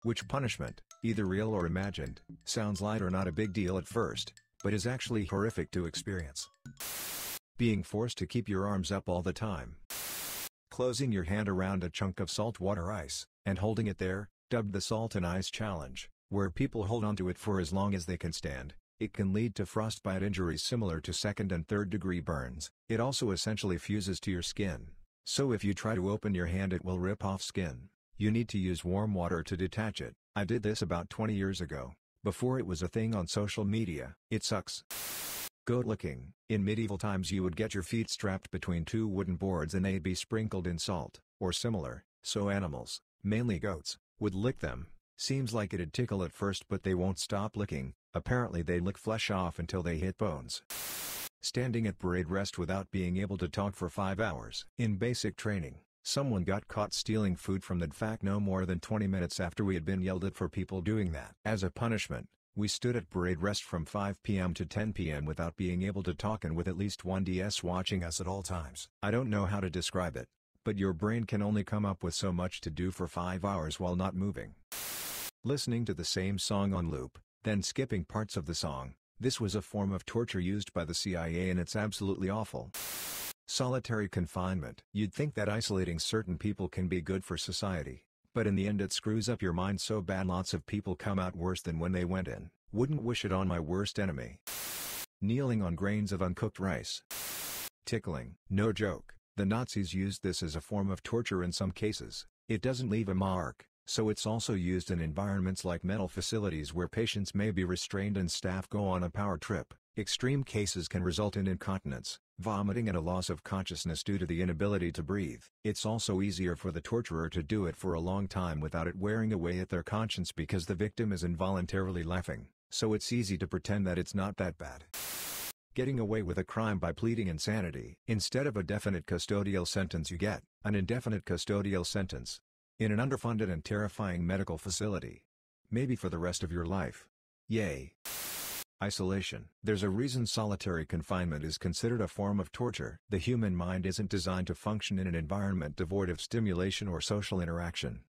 Which punishment, either real or imagined, sounds light or not a big deal at first, but is actually horrific to experience. Being forced to keep your arms up all the time. Closing your hand around a chunk of saltwater ice, and holding it there, dubbed the Salt and Ice Challenge, where people hold onto it for as long as they can stand. It can lead to frostbite injuries similar to second and third degree burns. It also essentially fuses to your skin, so if you try to open your hand it will rip off skin. You need to use warm water to detach it. I did this about 20 years ago, before it was a thing on social media. It sucks. Goat licking. In medieval times you would get your feet strapped between two wooden boards and they'd be sprinkled in salt, or similar, so animals, mainly goats, would lick them. Seems like it'd tickle at first but they won't stop licking. Apparently they lick flesh off until they hit bones. Standing at parade rest without being able to talk for 5 hours. In basic training, someone got caught stealing food from the DFAC no more than 20 minutes after we had been yelled at for people doing that. As a punishment, we stood at parade rest from 5 p.m. to 10 p.m. without being able to talk and with at least one DS watching us at all times. I don't know how to describe it, but your brain can only come up with so much to do for 5 hours while not moving. Listening to the same song on loop, then skipping parts of the song. This was a form of torture used by the CIA and it's absolutely awful. Solitary confinement. You'd think that isolating certain people can be good for society, but in the end it screws up your mind so bad lots of people come out worse than when they went in. Wouldn't wish it on my worst enemy. Kneeling on grains of uncooked rice. Tickling. No joke, the Nazis used this as a form of torture in some cases. It doesn't leave a mark, so it's also used in environments like mental facilities where patients may be restrained and staff go on a power trip. Extreme cases can result in incontinence, vomiting and a loss of consciousness due to the inability to breathe. It's also easier for the torturer to do it for a long time without it wearing away at their conscience because the victim is involuntarily laughing, so it's easy to pretend that it's not that bad. Getting away with a crime by pleading insanity. Instead of a definite custodial sentence you get an indefinite custodial sentence. In an underfunded and terrifying medical facility. Maybe for the rest of your life. Yay. Isolation. There's a reason solitary confinement is considered a form of torture. The human mind isn't designed to function in an environment devoid of stimulation or social interaction.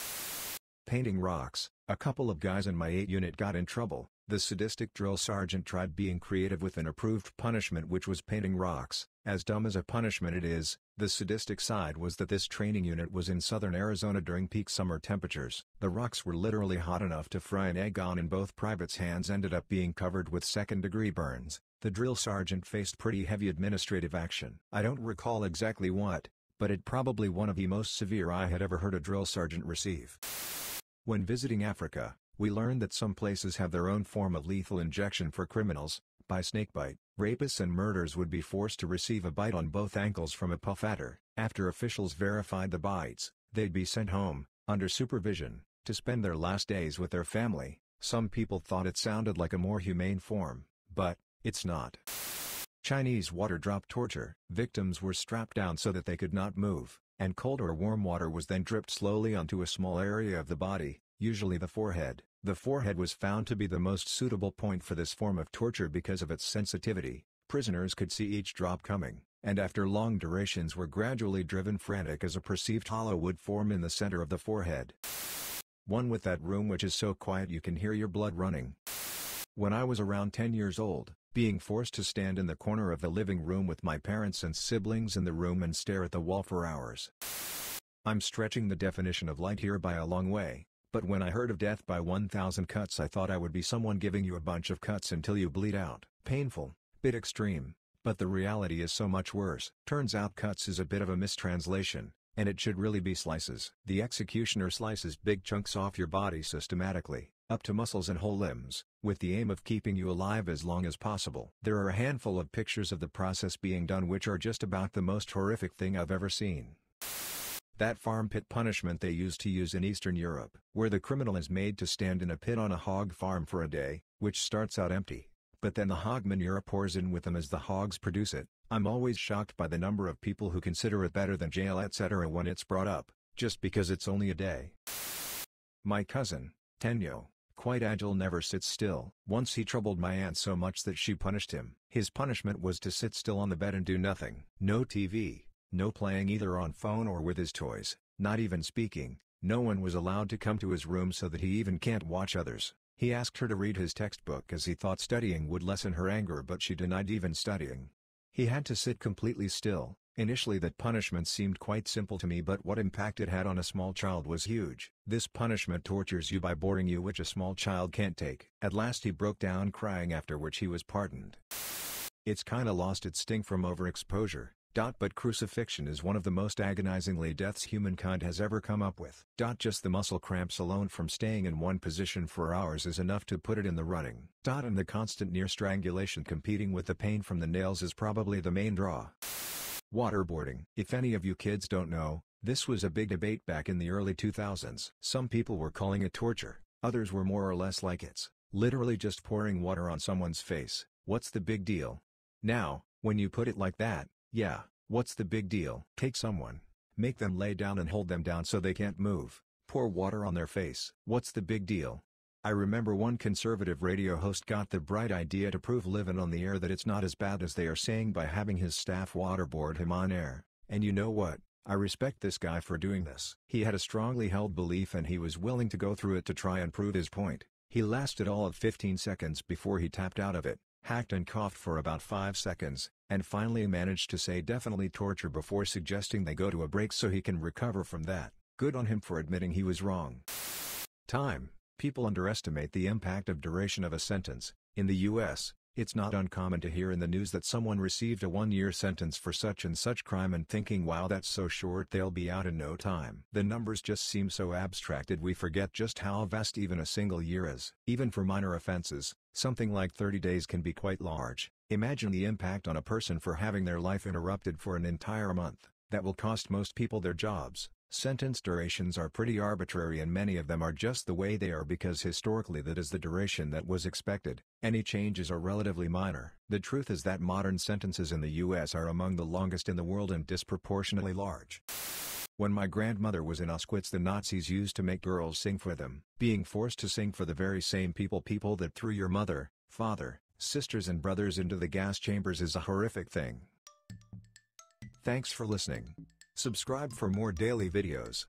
Painting rocks. A couple of guys in my 8 unit got in trouble. The sadistic drill sergeant tried being creative with an approved punishment which was painting rocks. As dumb as a punishment it is, the sadistic side was that this training unit was in southern Arizona during peak summer temperatures. The rocks were literally hot enough to fry an egg on and both privates' hands ended up being covered with second-degree burns. The drill sergeant faced pretty heavy administrative action. I don't recall exactly what, but it probably one of the most severe I had ever heard a drill sergeant receive. When visiting Africa, we learned that some places have their own form of lethal injection for criminals. By snakebite, rapists and murderers would be forced to receive a bite on both ankles from a puff adder. After officials verified the bites, they'd be sent home, under supervision, to spend their last days with their family. Some people thought it sounded like a more humane form, but it's not. Chinese water drop torture. Victims were strapped down so that they could not move, and cold or warm water was then dripped slowly onto a small area of the body, usually the forehead. The forehead was found to be the most suitable point for this form of torture because of its sensitivity. Prisoners could see each drop coming, and after long durations were gradually driven frantic as a perceived hollow would form in the center of the forehead. One with that room which is so quiet you can hear your blood running. When I was around 10 years old, being forced to stand in the corner of the living room with my parents and siblings in the room and stare at the wall for hours. I'm stretching the definition of light here by a long way. But when I heard of death by 1,000 cuts I thought I would be someone giving you a bunch of cuts until you bleed out. Painful, bit extreme, but the reality is so much worse. Turns out cuts is a bit of a mistranslation, and it should really be slices. The executioner slices big chunks off your body systematically, up to muscles and whole limbs, with the aim of keeping you alive as long as possible. There are a handful of pictures of the process being done which are just about the most horrific thing I've ever seen. That farm pit punishment they used to use in Eastern Europe, where the criminal is made to stand in a pit on a hog farm for a day, which starts out empty, but then the hog manure pours in with them as the hogs produce it. I'm always shocked by the number of people who consider it better than jail etc. when it's brought up, just because it's only a day. My cousin, Tenyo, quite agile, never sits still. Once he troubled my aunt so much that she punished him. His punishment was to sit still on the bed and do nothing. No TV. No playing either on phone or with his toys, not even speaking, No one was allowed to come to his room so that he even can't watch others. He asked her to read his textbook as he thought studying would lessen her anger, but she denied even studying. He had to sit completely still. Initially that punishment seemed quite simple to me, but what impact it had on a small child was huge. This punishment tortures you by boring you, which a small child can't take. At last he broke down crying, after which he was pardoned. It's kinda lost its sting from overexposure. But crucifixion is one of the most agonizingly deaths humankind has ever come up with. Just the muscle cramps alone from staying in one position for hours is enough to put it in the running. And the constant near strangulation competing with the pain from the nails is probably the main draw. Waterboarding. If any of you kids don't know, this was a big debate back in the early 2000s. Some people were calling it torture, others were more or less like it's literally just pouring water on someone's face. What's the big deal? Now, when you put it like that, yeah, what's the big deal? Take someone, make them lay down and hold them down so they can't move, pour water on their face. What's the big deal? I remember one conservative radio host got the bright idea to prove live on the air that it's not as bad as they are saying by having his staff waterboard him on air. And you know what? I respect this guy for doing this. He had a strongly held belief and he was willing to go through it to try and prove his point. He lasted all of 15 seconds before he tapped out of it, hacked and coughed for about 5 seconds, and finally managed to say definitely torture before suggesting they go to a break so he can recover from that. Good on him for admitting he was wrong. Time. People underestimate the impact of duration of a sentence. In the US, it's not uncommon to hear in the news that someone received a 1-year sentence for such and such crime and thinking, wow, that's so short, they'll be out in no time. The numbers just seem so abstracted we forget just how vast even a single year is. Even for minor offenses, something like 30 days can be quite large. Imagine the impact on a person for having their life interrupted for an entire month. That will cost most people their jobs. Sentence durations are pretty arbitrary and many of them are just the way they are because historically that is the duration that was expected. Any changes are relatively minor. The truth is that modern sentences in the US are among the longest in the world and disproportionately large. When my grandmother was in Auschwitz, the Nazis used to make girls sing for them. Being forced to sing for the very same people that threw your mother, father, sisters and brothers into the gas chambers is a horrific thing. Thanks for listening. Subscribe for more daily videos.